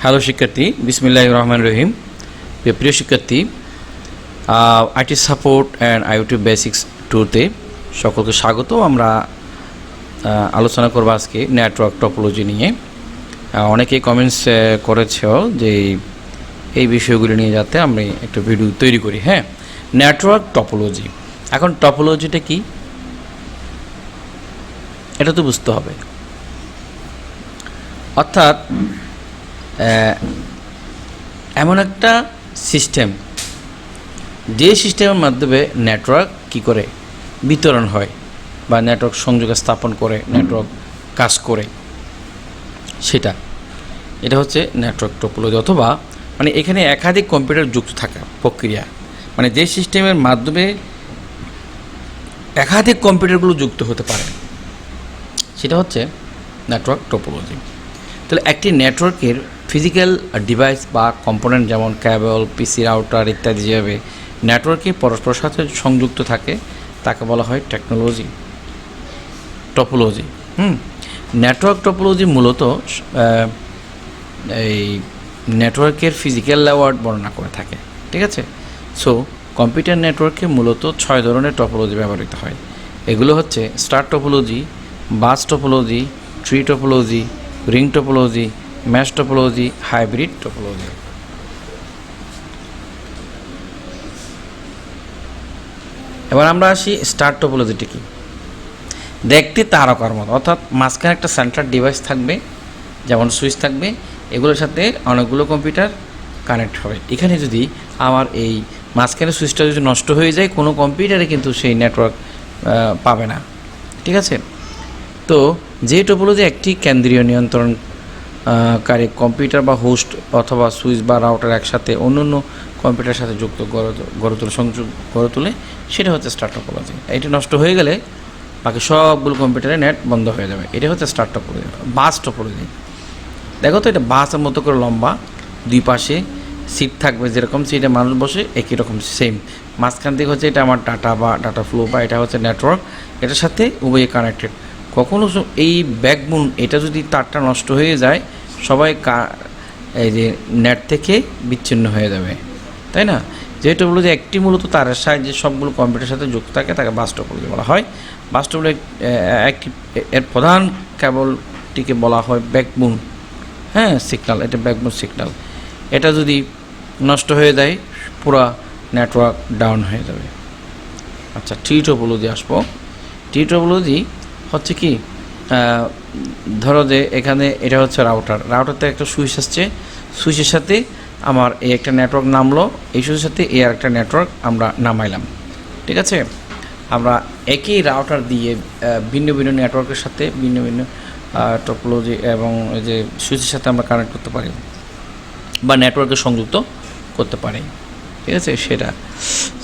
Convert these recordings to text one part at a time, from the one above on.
Hello শিক্ষার্থী, বিসমিল্লাহির রহমানির রহিম। প্রিয় শিক্ষার্থী, IT support and IoT basics 2তে সকলকে স্বাগত। আমরা আলোচনা করব আজকে নেটওয়ার্ক টপোলজি নিয়ে। অনেকেই কমেন্টস করেছেও যে এই বিষয়গুলি নিয়ে যাতে আমরা একটা ভিডিও তৈরি করি। হ্যাঁ, নেটওয়ার্ক টপোলজি। এখন টপোলজিটা কি এটা তো বুঝতে হবে। অর্থাৎ এমন একটা সিস্টেম, যে সিস্টেমের মাধ্যমে নেটওয়ার্ক কি করে বিতরণ হয় বা নেটওয়ার্ক সংযোগ স্থাপন করে, নেটওয়ার্ক কাজ করে, এটা হচ্ছে নেটওয়ার্ক টপোলজি। অথবা মানে এখানে একাধিক কম্পিউটার যুক্ত থাকা প্রক্রিয়া, মানে যে সিস্টেমের মাধ্যমে একাধিক কম্পিউটারগুলো যুক্ত হতে পারে, সেটা হচ্ছে নেটওয়ার্ক টপোলজি। তাহলে একটি নেটওয়ার্কের ফিজিক্যাল ডিভাইস বা কম্পোনেন্ট যেমন কেবল, পিসি, রাউটার ইত্যাদি যেভাবে নেটওয়ার্কে পরস্পরের সাথে সংযুক্ত থাকে তাকে বলা হয় টপোলজি। নেটওয়ার্ক টপোলজি মূলত এই নেটওয়ার্কের ফিজিক্যাল লেআউট বর্ণনা করে থাকে। ঠিক আছে? সো কম্পিউটার নেটওয়ার্কে মূলত 6 ধরনের টপোলজি ব্যবহৃত হয়। এগুলো হচ্ছে star topology, bus topology, tree topology, ring topology, mash topology, hybrid topology. এবার আমরা আসি স্টার টপোলজিটি কি। দেখতে তারকার মতো, অর্থাৎ মাঝখানে একটা সেন্ট্রাল ডিভাইস থাকবে, যেমন সুইচ থাকবে, এগুলোর সাথে অনেকগুলো কম্পিউটার কানেক্ট হবে। এখানে যদি আমার এই মাঝখানে সুইচটা যদি নষ্ট হয়ে যায়, কোনো কম্পিউটারে কিন্তু সেই নেটওয়ার্ক পাবে না। ঠিক আছে? তো যে টপোলজি একটি কেন্দ্রীয় নিয়ন্ত্রণকারী কম্পিউটার বা হোস্ট অথবা সুইচ বা রাউটার একসাথে অন্য কম্পিউটারের সাথে যুক্ত সংযোগ গড়ে তোলে, সেটা হচ্ছে স্টার টপোলজি। এটা নষ্ট হয়ে গেলে বাকি সবগুলো কম্পিউটারে নেট বন্ধ হয়ে যাবে। এটা হচ্ছে স্টার টপোলজি। বাস টপোলজি, দেখো তো, এটা বাসের মতো করে লম্বা, দুই পাশে সিট থাকবে, যেরকম সিটে মানুষ বসে একই রকম সেম। মাঝখান থেকে হচ্ছে এটা আমার ডাটা বা ডাটা ফ্লো, বা এটা হচ্ছে নেটওয়ার্ক, এটার সাথে উভয়ে কানেক্টেড। কখনো এই ব্যাকবোন, এটা যদি তারটা নষ্ট হয়ে যায়, সবাই এই যে নেট থেকে বিচ্ছিন্ন হয়ে যাবে, তাই না? যেটা বলো যে একটি মূলত তারের সাহায্যে সবগুলো কম্পিউটারের সাথে যুক্ত থাকে, তাকে বাস টপোলজি বলা হয়। বাস টপোলজি একটি এর প্রধান কেবলটিকে বলা হয় ব্যাকবোন। হ্যাঁ, সিগন্যাল, এটা ব্যাকবোন সিগন্যাল। এটা যদি নষ্ট হয়ে যায়, পুরো নেটওয়ার্ক ডাউন হয়ে যাবে। আচ্ছা, ট্রি টপোলজি আসবো। ট্রি টপোলজি হচ্ছে কি, ধরো যে এখানে এটা হচ্ছে রাউটারতে একটা সুইচ আসছে, সুইচের সাথে আমার এই একটা নেটওয়ার্ক নামলো, এই সুইচের সাথে এই আর একটা নেটওয়ার্ক আমরা নামাইলাম। ঠিক আছে? আমরা একই রাউটার দিয়ে ভিন্ন ভিন্ন নেটওয়ার্কের সাথে ভিন্ন ভিন্ন টপোলজি এবং এই যে সুইচের সাথে আমরা কানেক্ট করতে পারি বা নেটওয়ার্কে সংযুক্ত করতে পারি। ঠিক আছে? সেটা।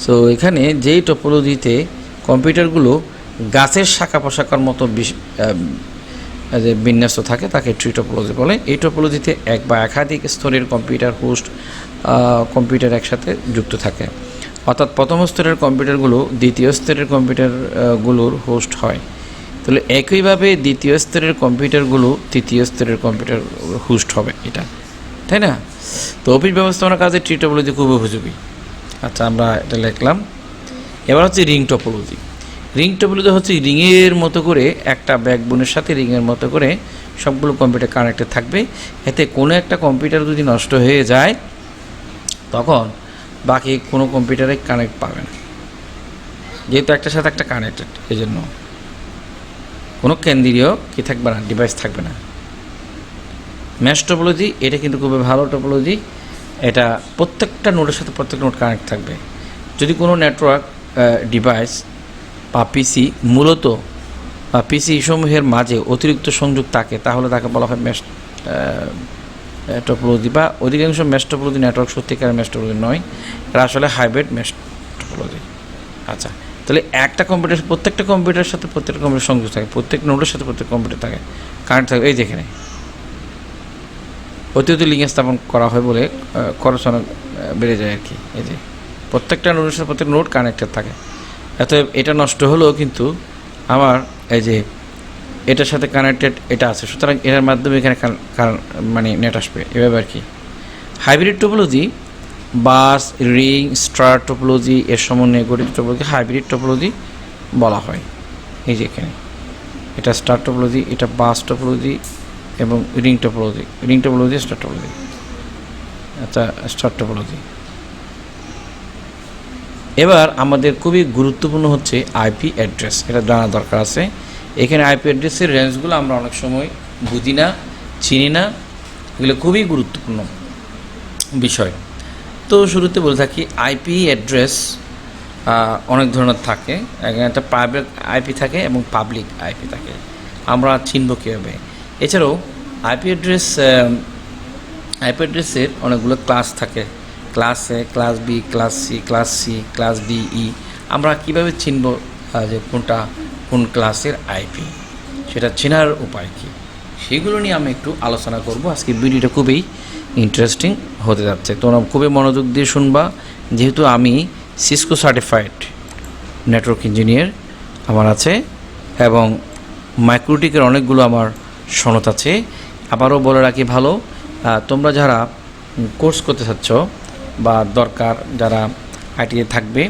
সো এখানে যেই টপোলজিতে কম্পিউটারগুলো গাছের শাখা প্রশাখার মতো যে বিন্যস্ত থাকে, তাকে ট্রি টপোলজি বলে। এই টপোলজিতে এক বা একাধিক স্তরের কম্পিউটার একসাথে যুক্ত থাকে। অর্থাৎ প্রথম স্তরের কম্পিউটারগুলো দ্বিতীয় স্তরের কম্পিউটারগুলোর হোস্ট হয়। তাহলে একইভাবে দ্বিতীয় স্তরের কম্পিউটারগুলো তৃতীয় স্তরের কম্পিউটার হোস্ট হবে, এটা, তাই না? তো অফিস ব্যবস্থাপনার কাজে ট্রি টপোলজি খুব উপযোগী। আচ্ছা, আমরা এটা লিখলাম। এবার হচ্ছে রিং টপোলজি। রিং টপোলজি হচ্ছে রিংয়ের মতো করে, একটা ব্যাকবোনের সাথে রিংয়ের মতো করে সবগুলো কম্পিউটার কানেক্টেড থাকবে। এতে কোনো একটা কম্পিউটার যদি নষ্ট হয়ে যায়, তখন বাকি কোনো কম্পিউটারে কানেক্ট পাবে না, যেহেতু একটার সাথে একটা কানেক্টেড। এই জন্য কোনো কেন্দ্রীয় কি থাকবে না, ডিভাইস থাকবে না। ম্যাশ টপোলজি, এটা কিন্তু খুবই ভালো টপোলজি। এটা প্রত্যেকটা নোডের সাথে প্রত্যেকটা নোড কানেক্ট থাকবে। যদি কোনো নেটওয়ার্ক ডিভাইস বা পিসি মূলত বা পিসি সমূহের মাঝে অতিরিক্ত সংযোগ থাকে, তাহলে তাকে বলা হয় ম্যাশ টপোলজি। বা অধিকাংশ ম্যাশ টপোলজি নেটওয়ার্ক সত্যিকার ম্যাশ টপোলজি নয়, এটা আসলে হাইব্রিড ম্যাশ টপোলজি। আচ্ছা, তাহলে একটা কম্পিউটার, প্রত্যেকটা কম্পিউটারের সাথে প্রত্যেকটা কম্পিউটার সংযোগ থাকে, প্রত্যেক নোডের সাথে প্রত্যেক কম্পিউটার থাকে, কানেক্ট থাকে। এই যেখানে অতিরিক্ত লিঙ্ক স্থাপন করা হয় বলে খরচ অনেক বেড়ে যায় আর কি। এই যে প্রত্যেকটা নোডের সাথে প্রত্যেক নোড কানেক্টেড থাকে। অতএব এটা নষ্ট হলেও কিন্তু আমার এই যে এটার সাথে কানেক্টেড এটা আছে, সুতরাং এটার মাধ্যমে এখানে মানে নেট আসবে, এভাবে আর কি। হাইব্রিড টোপোলজি বাস, রিং, স্টার টোপোলজি এর সমন্বয়ে গঠিত টোপোলজি হাইব্রিড টোপোলজি বলা হয়। এই যে এখানে এটা স্টার টোপোলজি, এটা বাস টোপোলজি এবং রিং টোপোলজি, স্টার টোপোলজি। আচ্ছা, স্টার টোপোলজি। এবার আমাদের খুবই গুরুত্বপূর্ণ হচ্ছে আইপি অ্যাড্রেস, এটা জানা দরকার আছে। এখানে আইপি অ্যাড্রেসের রেঞ্জগুলো আমরা অনেক সময় বুঝি না, চিনি না, এগুলো খুবই গুরুত্বপূর্ণ বিষয়। তো শুরুতে বলে থাকি আইপি অ্যাড্রেস অনেক ধরনের থাকে, একটা প্রাইভেট আইপি থাকে এবং পাবলিক আইপি থাকে, আমরা চিনব কীভাবে। এছাড়াও আইপি অ্যাড্রেসের অনেকগুলো ক্লাস থাকে, class A, class B, class C, class D, E. আমরা কীভাবে চিনব যে কোন ক্লাসের আইপি, সেটা চেনার উপায় কী, সেগুলো নিয়ে আমি একটু আলোচনা করব। আজকে ভিডিওটা খুবই ইন্টারেস্টিং হতে যাচ্ছে, তোমরা খুবই মনোযোগ দিয়ে শুনবা, যেহেতু আমি সিসকো সার্টিফাইড নেটওয়ার্ক ইঞ্জিনিয়ার আমার আছে এবং মাইক্রোটিকের অনেকগুলো আমার সনদ আছে। আবারও বলে রাখি, ভালো তোমরা যারা কোর্স করতে চাচ্ছ বা দরকার, যারা আইটিতে থাকবে,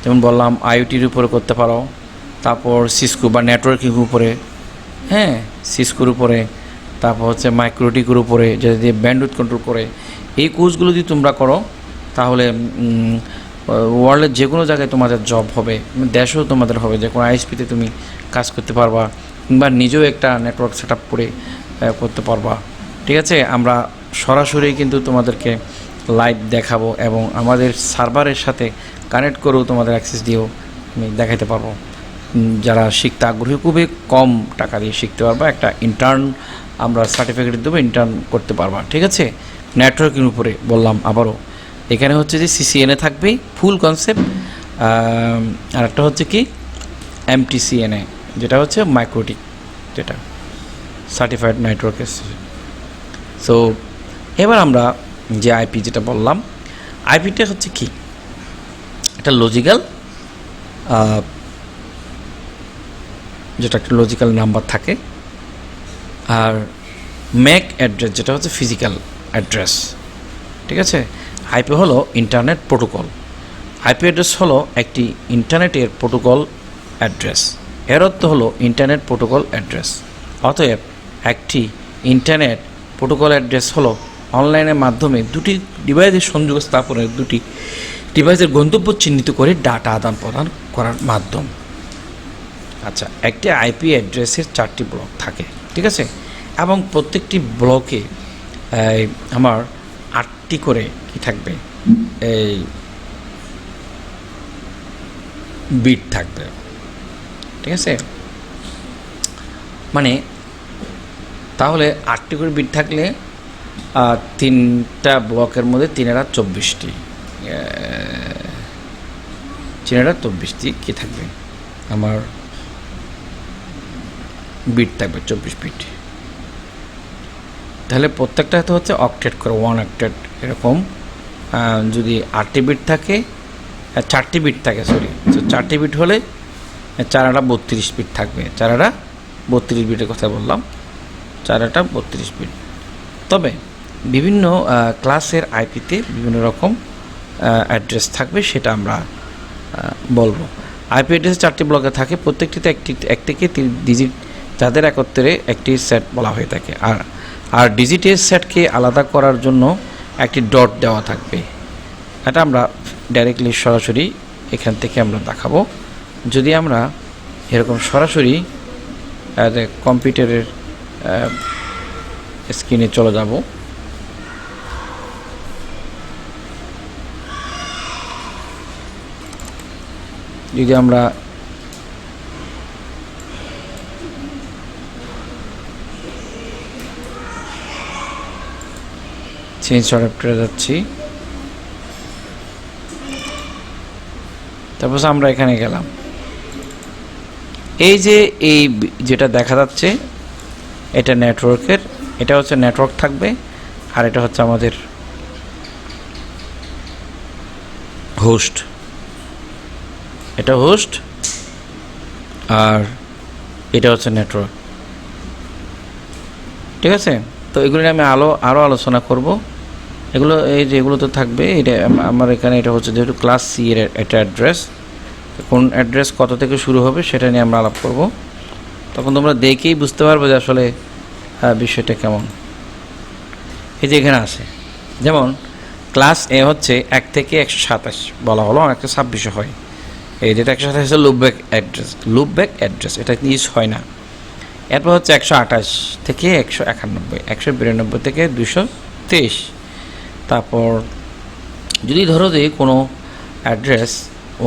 যেমন বললাম আইওটির উপরে করতে পারো, তারপর সিসকো বা নেটওয়ার্কিং উপরে, হ্যাঁ সিসকোর উপরে, তারপর হচ্ছে মাইক্রোটিকের উপরে, যেটা দিয়ে ব্যান্ডউইথ কন্ট্রোল করে, এই কোর্সগুলো যদি তোমরা করো তাহলে ওয়ার্ল্ডের যে কোনো জায়গায় তোমাদের জব হবে, দেশেও তোমাদের হবে, যে কোনো আইএসপিতে তুমি কাজ করতে পারবা, কিংবা নিজেও একটা নেটওয়ার্ক সেট আপ করে করতে পারবা। ঠিক আছে, আমরা সরাসরি কিন্তু তোমাদেরকে লাইভ দেখাবো এবং আমাদের সার্ভারের সাথে কানেক্ট করেও তোমাদের অ্যাক্সেস দিয়েও আমি দেখাতে পারবো। যারা শিখতে আগ্রহী, খুবই কম টাকা দিয়ে শিখতে পারবা, একটা ইন্টার্ন আমরা সার্টিফিকেট দেবো, ইন্টার্ন করতে পারবা। ঠিক আছে, নেটওয়ার্কিং উপরে বললাম আবারও, এখানে হচ্ছে যে সিসিএনএ থাকবে ফুল কনসেপ্ট, আর একটা হচ্ছে কি এমটিসিএনএ, যেটা হচ্ছে মাইক্রোটিক, যেটা সার্টিফাইড নেটওয়ার্ক। সো এবার আমরা যে আইপি যেটা বললাম, আইপিটা হচ্ছে কি, এটা লজিক্যাল, যেটা একটা লজিক্যাল নাম্বার থাকে, আর ম্যাক অ্যাড্রেস যেটা হচ্ছে ফিজিক্যাল অ্যাড্রেস। ঠিক আছে, আইপি হলো ইন্টারনেট প্রোটোকল, আইপি অ্যাড্রেস হলো একটি ইন্টারনেটের প্রোটোকল অ্যাড্রেস, এর অর্থ হলো ইন্টারনেট প্রোটোকল অ্যাড্রেস। অতএব একটি ইন্টারনেট প্রোটোকল অ্যাড্রেস হলো অনলাইনের মাধ্যমে দুটি ডিভাইসের সংযোগ স্থাপনের, দুটি ডিভাইসের গন্তব্য চিহ্নিত করে ডাটা আদান প্রদান করার মাধ্যম। আচ্ছা, একটি আইপি অ্যাড্রেসের 4টি ব্লক থাকে, ঠিক আছে, এবং প্রত্যেকটি ব্লকে আমার 8টি করে কি থাকবে, এই বিট থাকবে। ঠিক আছে, মানে তাহলে 8টি করে বিট থাকলে 3টা ব্লকের মধ্যে 3/24টি, 3/24টি কী থাকবে, আমার বিট থাকবে 24 বিট। তাহলে প্রত্যেকটাতে হচ্ছে অক্টেট করে, 1 অক্টেট এরকম। যদি 8টি বিট থাকে, 4টি বিট থাকে, সরি, তো 4টি বিট হলে 4/32 বিট থাকবে, 4/32 বিটের কথা বললাম, 4/32 বিট। তবে বিভিন্ন ক্লাসের আইপিতে বিভিন্ন রকম অ্যাড্রেস থাকবে, সেটা আমরা বলবো। আইপি অ্যাড্রেসে 4টি ব্লকে থাকে, প্রত্যেকটিতে এক থেকে 3 ডিজিট, যাদের একত্রে একটি সেট বলা হয়ে থাকে। আর ডিজিটের সেটকে আলাদা করার জন্য একটি ডট দেওয়া থাকবে। এটা আমরা ডাইরেক্টলি সরাসরি এখান থেকে আমরা দেখাবো। যদি আমরা এরকম সরাসরি কম্পিউটারের স্ক্রিনে চলে যাব, যদি আমরা চেঞ্জ অ্যাডাপ্টারে যাচ্ছি, তারপর আমরা এখানে গেলাম, এই যে এই যেটা দেখা যাচ্ছে এটা নেটওয়ার্কের, এটা হচ্ছে নেটওয়ার্ক থাকবে, আর এটা হচ্ছে আমাদের হোস্ট, এটা হোস্ট, আর এটা হচ্ছে নেটওয়ার্ক। ঠিক আছে। তো এগুলো নিয়ে আমি আরও আলোচনা করব। এগুলো এই যে এগুলো তো থাকবে, এটা আমার এখানে এটা হচ্ছে যেহেতু ক্লাস সি এর একটা অ্যাড্রেস, কোন অ্যাড্রেস কত থেকে শুরু হবে সেটা নিয়ে আমরা আলাপ করব। তখন তোমরা দেখেই বুঝতে পারবে যে আসলে বিষয়টা কেমন। এই যে এখানে আছে, যেমন ক্লাস এ হচ্ছে 1 থেকে 127 বলা হলো, অনেকটা 26 হয়। এই যেটা 127 হচ্ছে লুপব্যাক অ্যাড্রেস, এটা ইউজ হয় না। এরপর হচ্ছে 128 থেকে 191, 192 থেকে 223। তারপর যদি ধরো যে কোনো অ্যাড্রেস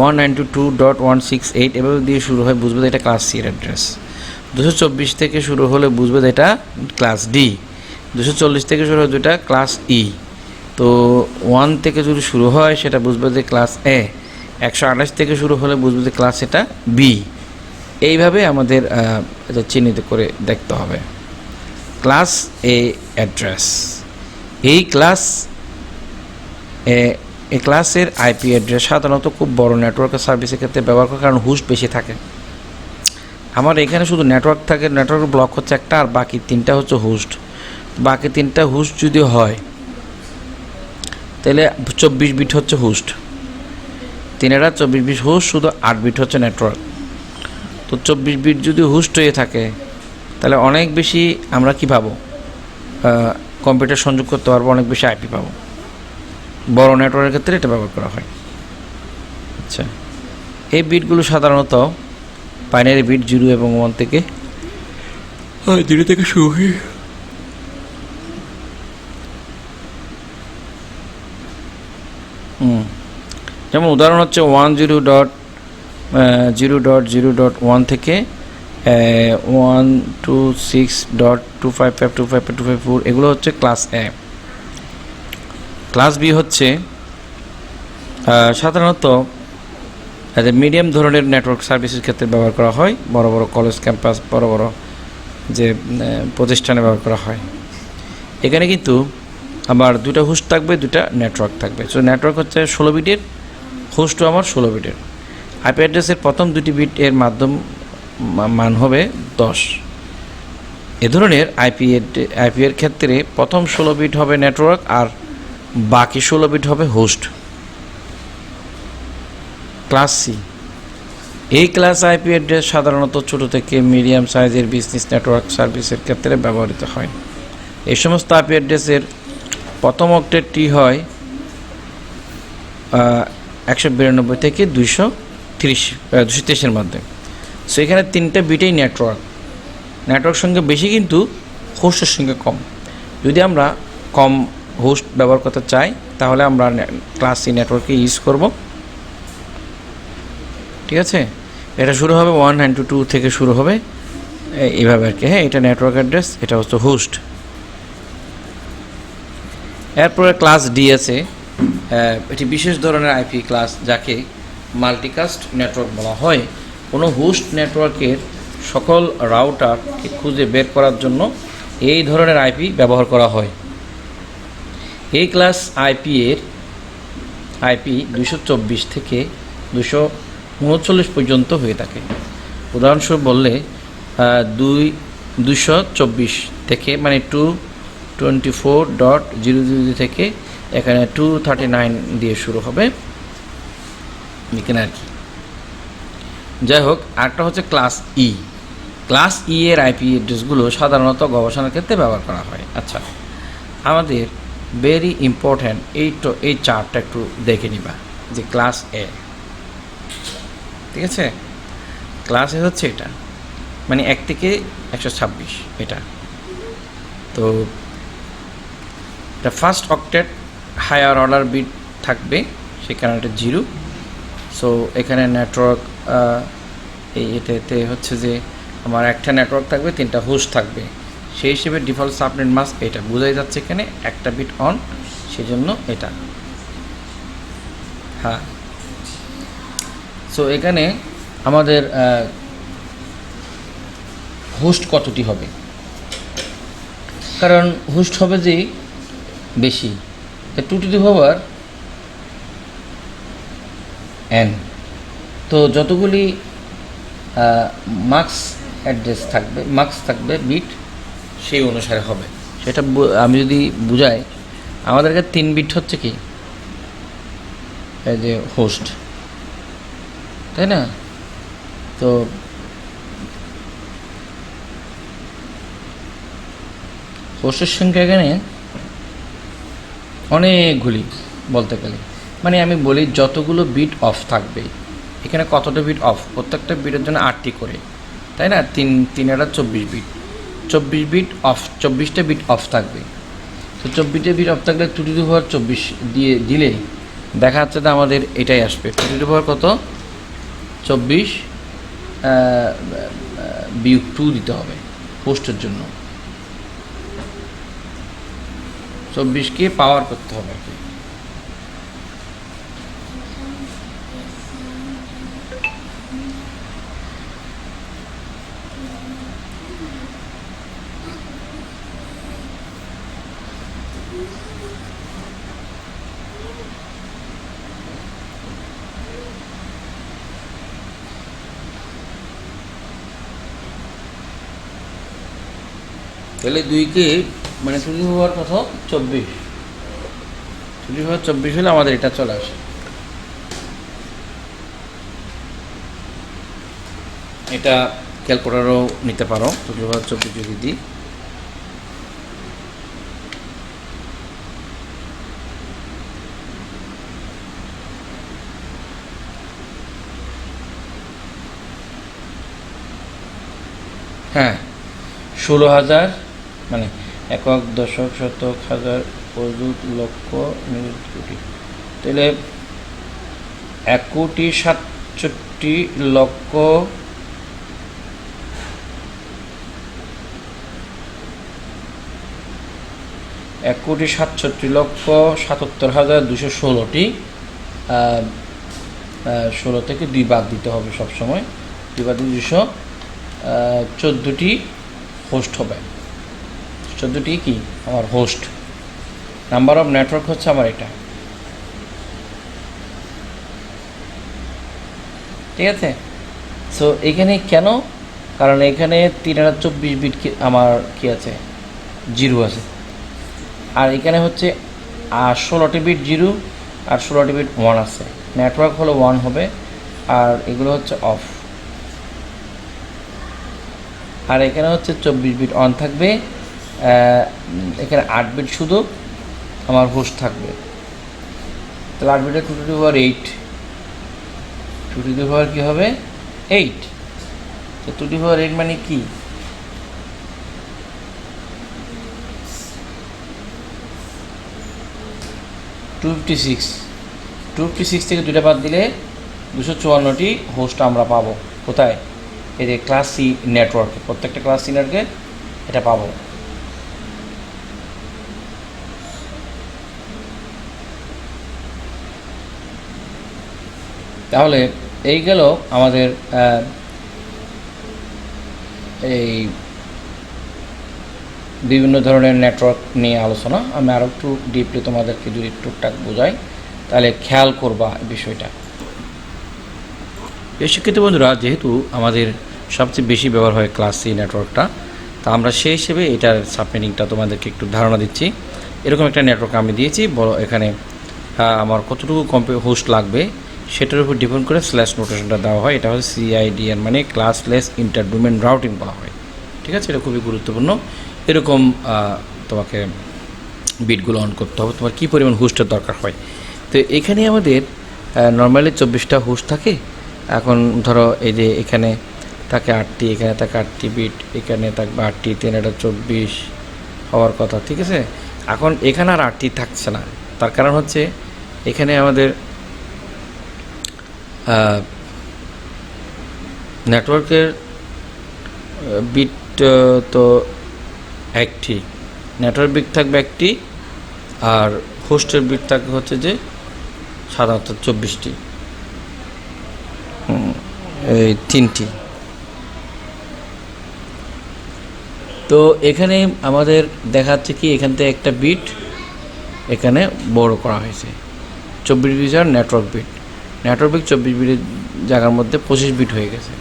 192.168 এভাবে দিয়ে শুরু হয়, বুঝবে যে এটা ক্লাস সি এর অ্যাড্রেস। 224 থেকে শুরু হলে বুঝবে যে এটা ক্লাস ডি। 240 থেকে শুরু হয় যেটা ক্লাস ই। তো 1 থেকে যদি শুরু হয় সেটা বুঝবে যে ক্লাস এ। 128 থেকে শুরু হলে বুঝবে যে ক্লাস এটা বি। এইভাবে আমাদের এটা চিহ্নিত করে দেখতে হবে। ক্লাস এ অ্যাড্রেস, এই ক্লাসের আইপি অ্যাড্রেস সাধারণত খুব বড় নেটওয়ার্ক সার্ভিসের ক্ষেত্রে ব্যবহার করে, কারণ হোস্ট বেশি থাকে। আমার এখানে শুধু নেটওয়ার্ক থাকে, নেটওয়ার্ক ব্লক হচ্ছে একটা, আর বাকি 3টা হচ্ছে হোস্ট। বাকি 3টা হোস্ট যদি হয় তাহলে 24 বিট হচ্ছে হোস্ট, 24 বিট হোস্ট, শুধু 8 বিট হচ্ছে নেটওয়ার্ক। তো 24 বিট যদি হোস্ট হয়ে থাকে তাহলে অনেক বেশি আমরা কি পাবো, কম্পিউটার সংযোগ করতে পারবো, অনেক বেশি আইপি পাবো। বড় নেটওয়ার্কের ক্ষেত্রে এটা ব্যবহার করা হয়। আচ্ছা, এই বিটগুলো সাধারণত বাইনারি বিট 0 এবং 1 থেকে 0 থেকে শুরু হয়। যেমন উদাহরণ হচ্ছে 10.0.0.1 থেকে 126.255.255.254, এগুলো হচ্ছে ক্লাস এ। ক্লাস বি হচ্ছে সাধারণত মিডিয়াম ধরনের নেটওয়ার্ক সার্ভিসের ক্ষেত্রে ব্যবহার করা হয়, বড় বড় কলেজ ক্যাম্পাস, বড় বড় যে প্রতিষ্ঠানে ব্যবহার করা হয়। এখানে কিন্তু আবার 2টা হোস্ট থাকবে, 2টা নেটওয়ার্ক থাকবে। সো নেটওয়ার্ক হচ্ছে 16 বিটের, হোস্টও আমার 16 বিটের। আইপি অ্যাড্রেসের প্রথম 2টি বিট এর মান হবে 10। এ ধরনের আইপি এর ক্ষেত্রে প্রথম 16 বিট হবে নেটওয়ার্ক, আর বাকি 16 বিট হবে হোস্ট। ক্লাস সি, এই ক্লাস আইপি অ্যাড্রেস সাধারণত ছোট থেকে মিডিয়াম সাইজের বিজনেস নেটওয়ার্ক সার্ভিসের ক্ষেত্রে ব্যবহৃত হয়। এই সমস্ত আইপি অ্যাড্রেসের প্রথম অক্টেটটি হয় 192 থেকে 223-এর মধ্যে। সো এখানে 3টা বিটেই নেটওয়ার্ক সঙ্গে বেশি, কিন্তু হোস্টের সঙ্গে কম। যদি আমরা কম হোস্ট ব্যবহার করতে চাই তাহলে আমরা ক্লাস সি নেটওয়ার্কে ইউজ করব। ঠিক আছে, এটা শুরু হবে 192 থেকে শুরু হবে, এইভাবে আর কি। হ্যাঁ, এটা নেটওয়ার্ক অ্যাড্রেস, এটা হচ্ছে হোস্ট। এরপরে ক্লাস ডি আছে, এটি বিশেষ ধরনের আইপি ক্লাস, যাকে মাল্টিকাস্ট নেটওয়ার্ক বলা হয়। কোনো হোস্ট নেটওয়ার্কের সকল রাউটারকে খুঁজে বের করার জন্য এই ধরনের আইপি ব্যবহার করা হয়। এই ক্লাস আইপি 224 থেকে 239 পর্যন্ত হয়ে থাকে। উদাহরণস্বরূপ বললে 224 থেকে মানে 224.000 থেকে এখানে 239 দিয়ে শুরু হবে এখানে আর কি। যাই হোক, আরেকটা হচ্ছে ক্লাস ই। ক্লাস ই এর আইপি অ্যাড্রেসগুলো সাধারণত গবেষণার ক্ষেত্রে ব্যবহার করা হয়। আচ্ছা, আমাদের ভেরি ইম্পর্ট্যান্ট এই চার্টটা একটু দেখে নিবা, যে ক্লাস এ, ঠিক আছে, ক্লাস এ হচ্ছে এটা, মানে 1 থেকে 126 এটা। তো এটা first octet higher order bit থাকবে, সে কারণে এটা 0। সো এখানে নেটওয়ার্ক এটাতে হচ্ছে যে আমার একটা নেটওয়ার্ক থাকবে, 3টা হোস্ট থাকবে, সেই হিসেবে ডিফল্ট সাবনেট মাস্ক এটা বোঝাই যাচ্ছে এখানে একটা বিট অন, সেজন্য এটা। হ্যাঁ, সো এখানে আমাদের হোস্ট কতটি হবে, কারণ হোস্ট হবে যে বেশি, 2 টু দি পাওয়ার n। তো যতগুলি মাস্ক থাকবে বিট, সেই অনুসারে হবে। সেটা আমি যদি বুঝাই, আমাদের কাছে 3 বিট হচ্ছে কি এই যে হোস্ট, তাই না? তো হোস্টের সংখ্যা এখানে অনেকগুলি বলতে গেলে, মানে আমি বলি যতগুলো বিট অফ থাকবে এখানে কতটা বিট অফ, প্রত্যেকটা বিটের জন্য 8টি করে, তাই না? 3 আর 24 বিট, 24 বিট অফ, 24টা বিট অফ থাকবে। তো 24টা বিট অফ থাকলে 2^24 দিয়ে দিলে দেখা যাচ্ছে যে আমাদের এটাই আসবে 2^, কত 24 বিয়োগ 2 দিতে হবে হোস্টের জন্য, 24কে পাওয়ার করতে হবে আর কি। তাহলে 2কে মানে 2^, কত 24, 2^24 হলে আমাদের এটা চলে আসে। এটা ক্যালকুলেটরও নিতে পারো, 2^24 যদি দিই, হ্যাঁ 16,000, মানে একক, দশক, শতক, হাজার, অযুত, লক্ষ, নিযুত, কোটি। তাহলে 1,67,00,000 1,67,77,216টি, 16 থেকে 2 বাদ দিতে হবে সবসময়, 2 বাদ দিয়ে 214টি হোস্ট হবে। 14টি কি আমার হোস্ট, নাম্বার অফ নেটওয়ার্ক হচ্ছে আমার এটা, ঠিক আছে? সো এখানে কেন, কারণ এখানে 3,024 বিট আমার কি আছে, 0 আছে, আর এখানে হচ্ছে 16টি বিট 0 আর 16টি বিট 1 আছে। নেটওয়ার্ক হলো 1 হবে, আর এগুলো হচ্ছে অফ, আর এখানে হচ্ছে 24 বিট অন থাকবে, এখানে 8 বিট শুধু আমার হোস্ট থাকবে। তাহলে 8 বিটের 2^8, 2^, কী হবে 8, তো 2^8 মানে কি, 256 থেকে 2টা বাদ দিলে 254টি হোস্ট আমরা পাবো। কোথায়? এই যে ক্লাস সি নেটওয়ার্কে, প্রত্যেকটা ক্লাস সি নেটওয়ার্কে এটা পাবো। তাহলে এই গেল আমাদের এই বিভিন্ন ধরনের নেটওয়ার্ক নিয়ে আলোচনা। আমি আরও একটু ডিপলি তোমাদেরকে যদি টুকটাক বোঝাই তাহলে খেয়াল করবা বিষয়টা। শিক্ষিত বন্ধুরা, যেহেতু আমাদের সবচেয়ে বেশি ব্যবহার হয় ক্লাস সি নেটওয়ার্কটা, তা আমরা সেই হিসেবে এটার সাবমিনিংটা তোমাদেরকে একটু ধারণা দিচ্ছি। এরকম একটা নেটওয়ার্ক আমি দিয়েছি, বড় এখানে আমার কতটুকু হোস্ট লাগবে সেটার উপর ডিপেন্ড করে স্ল্যাশ নোটেশনটা দেওয়া হয়। এটা হচ্ছে CIDR, মানে ক্লাসলেস ইন্টার ডোমেন রাউটিং বলা হয়, ঠিক আছে? এটা খুবই গুরুত্বপূর্ণ। এরকম তোমাকে বিটগুলো অন করতে হবে, তোমার কী পরিমাণ হোস্টের দরকার হয়। তো এখানে আমাদের নর্মালি 24টা হোস্ট থাকে। এখন ধরো এই যে এখানে থাকে 8টি, এখানে থাকে 8টি বিট, এখানে থাকবে 8টি, 3/24 হওয়ার কথা, ঠিক আছে? এখন এখানে আর 8টি থাকছে না, তার কারণ হচ্ছে এখানে আমাদের নেটওয়ার্কের বিট তো একটি, নেটওয়ার্ক বিট থাকবে একটি, আর হোস্টের বিট থাকবে হচ্ছে যে সাধারণত 24টি, এই 3টি। তো এখানে আমাদের দেখাচ্ছে কি, এখান থেকে একটা বিট এখানে বড় করা হয়েছে, 24 বিট আর নেটওয়ার্ক বিট। নেটওয়ার্ক বিট 24 বিটের জায়গার মধ্যে 25 বিট হয়ে গেছে,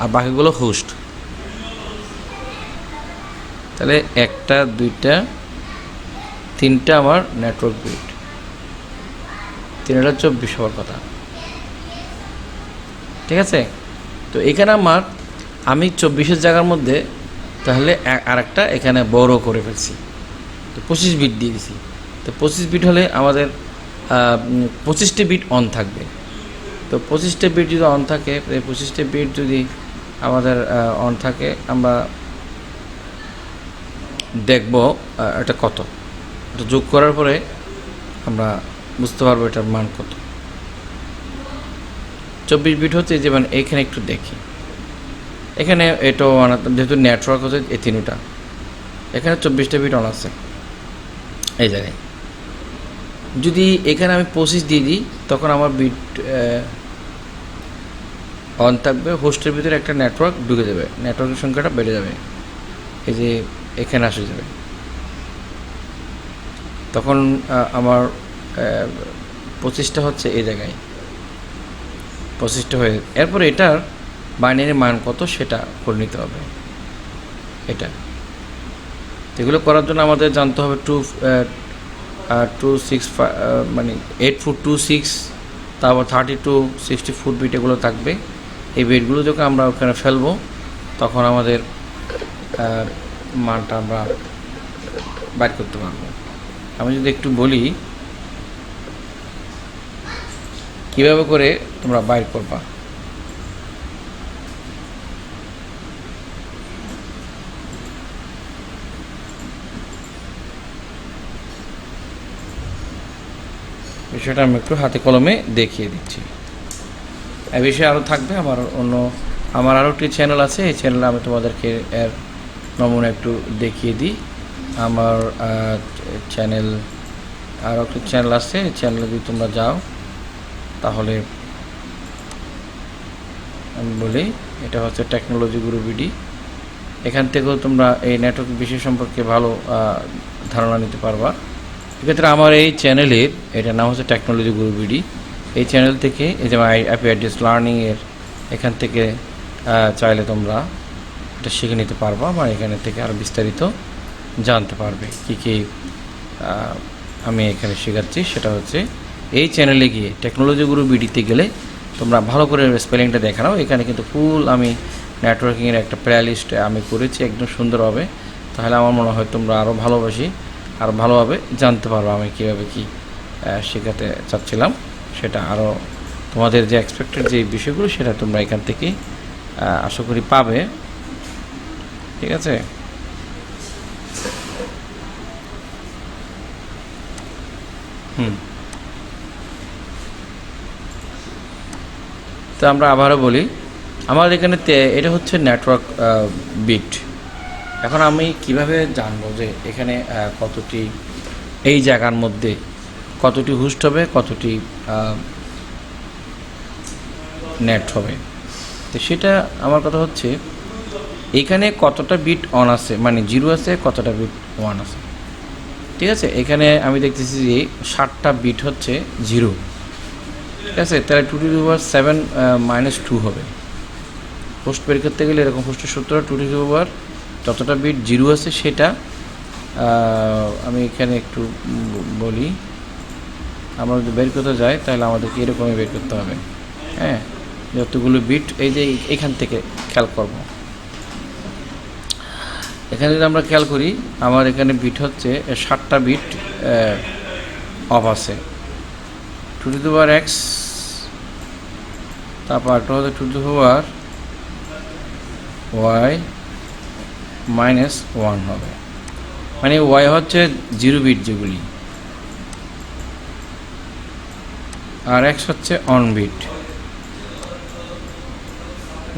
আর বাকিগুলো হোস্ট। তাহলে 1টা 2টা 3টা আমার নেটওয়ার্ক বিট, 3টা 24 হওয়ার কথা, ঠিক আছে। তো এখানে আমি 24-এর জায়গার মধ্যে তাহলে আরেকটা এখানে বড় করে ফেলছি, তো 25 বিট দিয়ে দিছি। তো 25 বিট হলে আমাদের 25টা বিট অন থাকবে। তো 25টা বিট যদি অন থাকে, 25টা বিট যদি আমাদের অন থাকে, আমরা দেখব এটা কত। এটা যোগ করার পরে আমরা বুঝতে পারবো এটার মান কত। 24 বিট হচ্ছে যেমন এইখানে একটু দেখি, এখানে এটাও যেহেতু নেটওয়ার্ক হচ্ছে এই 3টা, এখানে 24টা বিট অন আছে এই জায়গায়। যদি এখানে আমি 25 দিয়ে দিই, তখন আমার বিট অন থাকবে, হোস্টের ভিতরে একটা নেটওয়ার্ক ঢুকে যাবে, নেটওয়ার্কের সংখ্যাটা বেড়ে যাবে, এই যে এখানে আসে যাবে। তখন আমার 25টা হচ্ছে এই জায়গায়, 25টা হয়ে, এরপরে এটার বাইনারি মান কত সেটা করে নিতে হবে। এটা এগুলো করার জন্য আমাদের জানতে হবে 265 মানে 8 ফুট 26, তারপর 32 60 ফুট বিট এগুলো থাকবে। এই বিটগুলো যখন আমরা ওখানে ফেলবো, তখন আমাদের মানটা আমরা বাইর করতে পারবো। আমি যদি একটু বলি কীভাবে করে তোমরা বাইর করবা। বিষয়টা আমি একটু হাতে কলমে দেখিয়ে দিচ্ছি। এই বিষয়ে আরও থাকবে আমার আরও একটি চ্যানেল আছে, এই চ্যানেলে আমি তোমাদেরকে এর নমুনা একটু দেখিয়ে দিই। আমার চ্যানেল আরও একটি চ্যানেল আছে, এই চ্যানেলে যদি তোমরা যাও তাহলে আমি বলি, এটা হচ্ছে টেকনোলজি গুরু বিডি। এখান থেকেও তোমরা এই নেটওয়ার্ক বিষয় সম্পর্কে ভালো ধারণা নিতে পারবা। এক্ষেত্রে আমার এই চ্যানেলের এটার নাম হচ্ছে টেকনোলজি গুরু বিডি। এই চ্যানেল থেকে এই যে আইপি অ্যাড্রেস লার্নিংয়ের এখান থেকে চাইলে তোমরা এটা শিখে নিতে পারবা, বা এখানে থেকে আরও বিস্তারিত জানতে পারবে। কী আমি এখানে শেখাচ্ছি সেটা হচ্ছে এই চ্যানেলে গিয়ে টেকনোলজি গুরু বিডিতে গেলে তোমরা ভালো করে স্পেলিংটা দেখে নাও। এখানে কিন্তু ফুল আমি নেটওয়ার্কিংয়ের একটা প্লে লিস্ট আমি করেছি একদম সুন্দরভাবে। তাহলে আমার মনে হয় তোমরা আরও ভালোভাবে জানতে পারবো আমি কীভাবে কী শেখাতে চাচ্ছিলাম, সেটা আরও তোমাদের যে এক্সপেক্টেড যে বিষয়গুলো সেটা তোমরা এখান থেকে আশা করি পাবে, ঠিক আছে। তো আমরা আবারও বলি, আমাদের এখানে এটা হচ্ছে নেটওয়ার্ক বিট। এখন আমি কিভাবে জানবো যে এখানে কতটি, এই জায়গার মধ্যে কতটি হোস্ট হবে, কতটি নেট হবে। তো সেটা আমার কথা হচ্ছে এখানে কতটা বিট অন আছে, মানে 0 আছে, কতটা বিট 1 আছে, ঠিক আছে। এখানে আমি দেখতেছি যে 7টা বিট হচ্ছে 0, ঠিক আছে। তাহলে 2^7 - 2 হবে। হোস্ট বের করতে গেলে এরকম হোস্টের সূত্রটা 2^, যতটা বিট 0 আছে সেটা আমি এখানে একটু বলি। আমরা যদি বের করতে যাই তাহলে আমাদেরকে এরকমই বের করতে হবে, হ্যাঁ। যতগুলো বিট এই যে এখান থেকে খেয়াল করব, এখানে যদি আমরা খেয়াল করি আমার এখানে বিট হচ্ছে 7টা বিট অফ আছে। 2^x, তারপর একটা হচ্ছে 2^y - 1 হবে, মানে y হচ্ছে 0 বিট যেগুলি, আর x হচ্ছে অন বিট,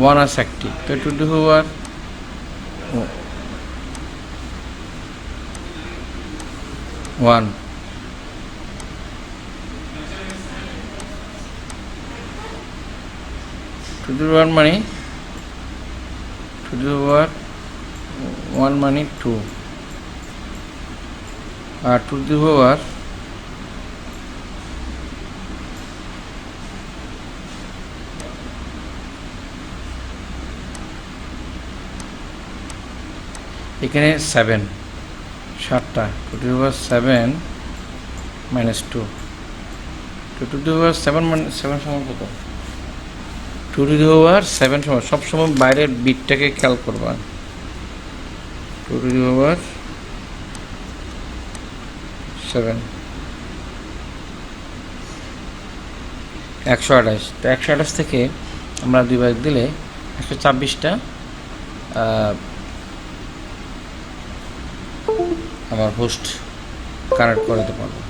1 আছে একটি। তো 2^1 2^1 মানে 2^1 মানে 2, আর 2^1 2 এখানে 7 7টা 2^7 -2 2^7 মানে 7 সমান কত 2^7 সমান সবসময় বাইরের বিটটাকে খেয়াল করবা 2^7 128 তো 128 থেকে আমরা 2 ভাগ দিলে 126টা আমার হোস্ট কানেক্ট করতে পারবো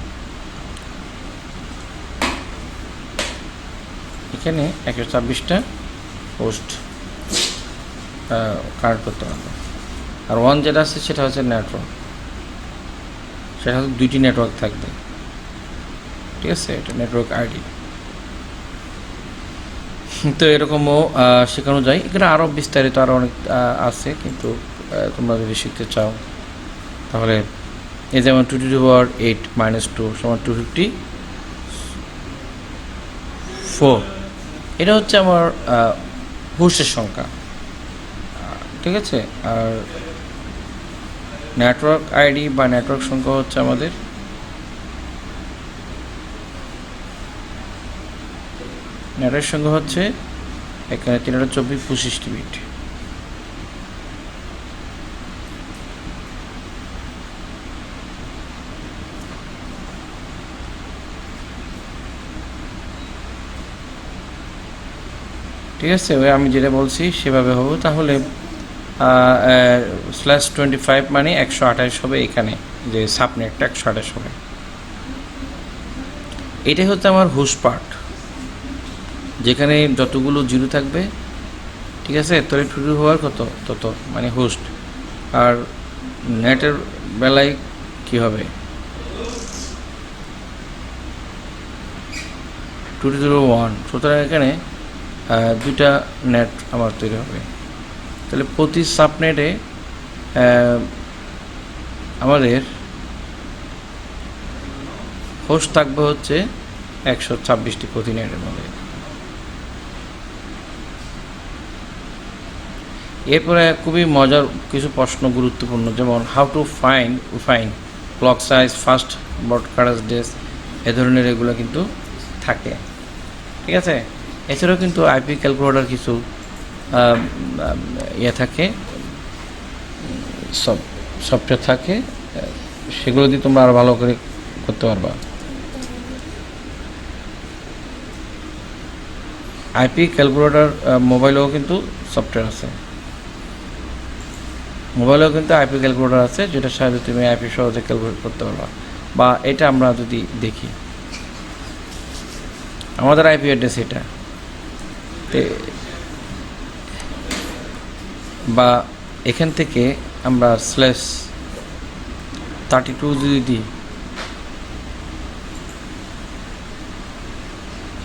এখানে 126টা হোস্ট কানেক্ট করতে পারবো আর 1 যেটা আছে সেটা হচ্ছে নেটওয়ার্ক সেটা হচ্ছে 2টি নেটওয়ার্ক থাকবে ঠিক আছে এটা নেটওয়ার্ক আইডি তো এরকমও শেখানো যায় এখানে আরও বিস্তারিত আরও অনেক আছে কিন্তু তোমরা যদি শিখতে চাও তাহলে এই যেমন 2^8 -2 সমান 254 এটা হচ্ছে আমার হোস্টের সংখ্যা ঠিক আছে আর নেটওয়ার্ক আইডি বা নেটওয়ার্ক সংখ্যা হচ্ছে আমাদের নেটওয়ার্ক সংখ্যা হচ্ছে এখানে 324 বিট ঠিক আছে ওই আমি যেটা বলছি সেভাবে হবে তাহলে /25 মানে 128 হবে এখানে যে সাবনেটটা 128 হবে এটাই হচ্ছে আমার হোস্ট পার্ট যেখানে যতগুলো জিরো থাকবে ঠিক আছে তাহলে টুটু হওয়ার কত তত মানে হোস্ট আর নেটের বেলায় কি হবে 201 সুতরাং এখানে দুইটা নেট আমার তৈরি হবে তাহলে প্রতি সাবনেটে আমাদের হোস্ট থাকবে হচ্ছে 126টি প্রতি নেটের মধ্যে এরপরে খুবই মজার কিছু প্রশ্ন গুরুত্বপূর্ণ যেমন how to find clock size fast broadcast ডেস এ ধরনের এগুলো কিন্তু থাকে ঠিক আছে এছাড়াও কিন্তু আইপি ক্যালকুলেটর কিছু থাকে সফটওয়্যার থাকে সেগুলো দিয়ে তোমরা আরও ভালো করে করতে পারবা আইপি ক্যালকুলেটর মোবাইলেও কিন্তু সফটওয়্যার আছে মোবাইলেও কিন্তু আইপি ক্যালকুলেটর আছে যেটার সাহায্যে তুমি আইপি সহজে ক্যালকুলেট করতে পারবা বা এটা আমরা যদি দেখি আমাদের আইপি অ্যাড্রেস এটা বা এখান থেকে আমরা /32 যদি দিই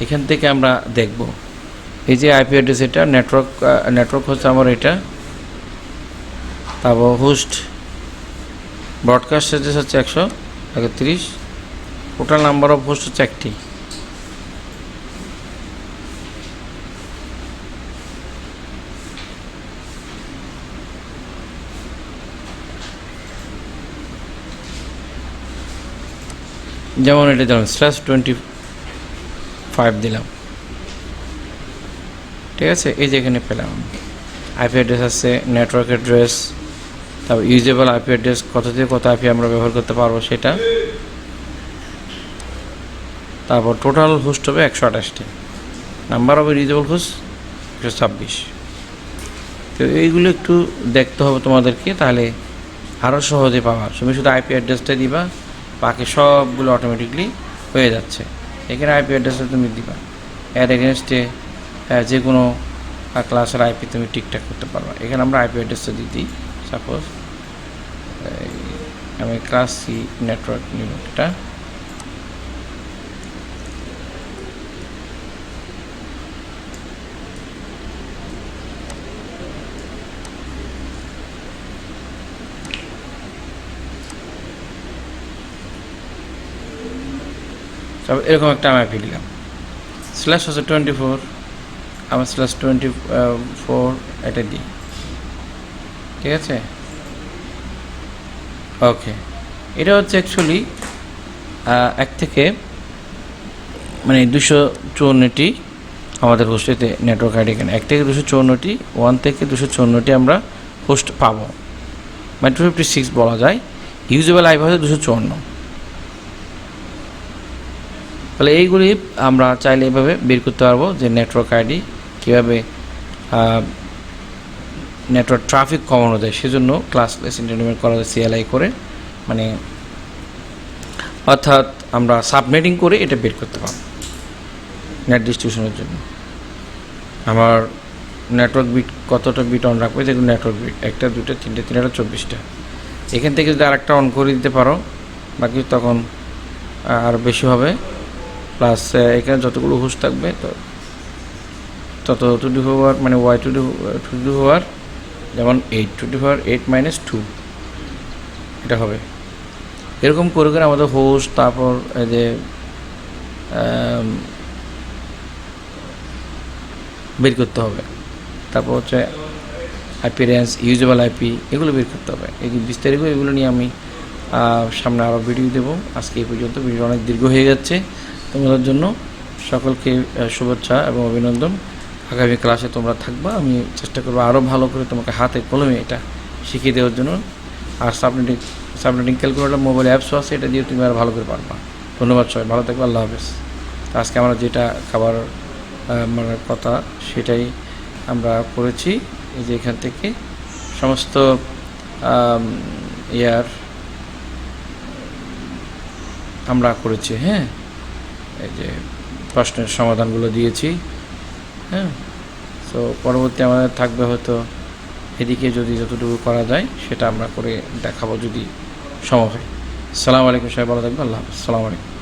এখান থেকে আমরা দেখব এই যে আইপি অ্যাড্রেস এটা নেটওয়ার্ক হচ্ছে আমার এটা তারপর হোস্ট ব্রডকাস্ট অ্যাড্রেস হচ্ছে 131 টোটাল নাম্বার অফ হোস্ট হচ্ছে একটি যেমন এটা যেমন /25 দিলাম ঠিক আছে এই যে এখানে পেলাম আইপি অ্যাড্রেস আছে নেটওয়ার্ক অ্যাড্রেস তারপর ইউজেবল আইপি অ্যাড্রেস কত থেকে কত আইপি আমরা ব্যবহার করতে পারবো সেটা তারপর টোটাল হোস্ট হবে 128টি নাম্বার অফ ইউজেবল হোস্ট 126 তো এইগুলো একটু দেখতে হবে তোমাদেরকে তাহলে আরও সহজে পাওয়া তুমি শুধু আইপি অ্যাড্রেসটা দিবা বাকি সবগুলো অটোমেটিকলি হয়ে যাচ্ছে এখানে আইপি অ্যাড্রেসটা তুমি দিবা এর এগেনস্টে যে কোনো ক্লাসের আইপি তুমি ঠিকঠাক করতে পারবা এখানে আমরা আইপি অ্যাড্রেসটা দিয়ে দিই সাপোজ আমি ক্লাস সি নেটওয়ার্ক নিব এটা তবে এরকম একটা আমি আইপি দিলাম স্ল্যাশ হচ্ছে 24 আমার /24 এটা দিই ঠিক আছে ওকে, এটা হচ্ছে অ্যাকচুয়ালি এক থেকে মানে 254টি আমাদের হোস্টেতে নেটওয়ার্ক আইডি, এখানে 1 থেকে 254টি, 1 থেকে 254টি আমরা হোস্ট পাবো, মানে 256 বলা যায়। ইউজেবল আইপি হচ্ছে 254। তাহলে এইগুলি আমরা চাইলে এইভাবে বের করতে পারবো যে নেটওয়ার্ক আইডি কীভাবে নেটওয়ার্ক ট্রাফিক কমানো যায়, সেজন্য ক্লাসলেস ইন্টারনেট করা যায় সিএলআই করে, মানে অর্থাৎ আমরা সাবনেটিং করে এটা বের করতে পারবো নেট ডিস্ট্রিবিউশনের জন্য। আমার নেটওয়ার্ক বিট কতটা বিট অন রাখবে, যেগুলো নেটওয়ার্ক বিট 1টা 2টা 3টে 3টা 24টা, এখান থেকে যদি আরেকটা অন করে দিতে পারো বাকি তখন আরও বেশি হবে। প্লাস এখানে যতগুলো হোস্ট থাকবে তত টু ডি পাওয়ার মানে ওয়াই টু ডি পাওয়ার, যেমন 8 টু ডি পাওয়ার 8 - 2 এটা হবে। এরকম করে করে আমাদের হোস্ট, তারপর এই যে বের করতে হবে, তারপর হচ্ছে আইপি রেঞ্জ, ইউজেবল আইপি, এগুলো বের করতে হবে। এই বিস্তারিত এগুলো নিয়ে আমি সামনে আরও ভিডিও দেবো। আজকে এই পর্যন্ত, ভিডিও অনেক দীর্ঘ হয়ে যাচ্ছে। তোমাদের জন্য সকলকে শুভেচ্ছা এবং অভিনন্দন। আগামী ক্লাসে তোমরা থাকবা, আমি চেষ্টা করবো আরও ভালো করে তোমাকে হাতে কলমে এটা শিখিয়ে দেওয়ার জন্য। আর সাবনেটিং ক্যালকুলেটর মোবাইল অ্যাপসও আছে, এটা দিয়ে তুমি আরও ভালো করে পারবা। ধন্যবাদ সবাই, ভালো থাকবে, আল্লাহ হাফেজ। আজকে আমরা যেটা খাবার মানে কথা সেটাই আমরা করেছি। এই যে এখান থেকে সমস্ত ইয়ার আমরা করেছি, হ্যাঁ, এই যে প্রশ্নের সমাধানগুলো দিয়েছি, হ্যাঁ। সো পরবর্তী আমাদের থাকবে হয়তো এদিকে যদি যতটুকু করা যায় সেটা আমরা করে দেখাবো যদি সম্ভব হয়। আসসালামু আলাইকুম, সবাই ভালো থাকবে, আল্লাহ হাফেজ, আসসালামু আলাইকুম।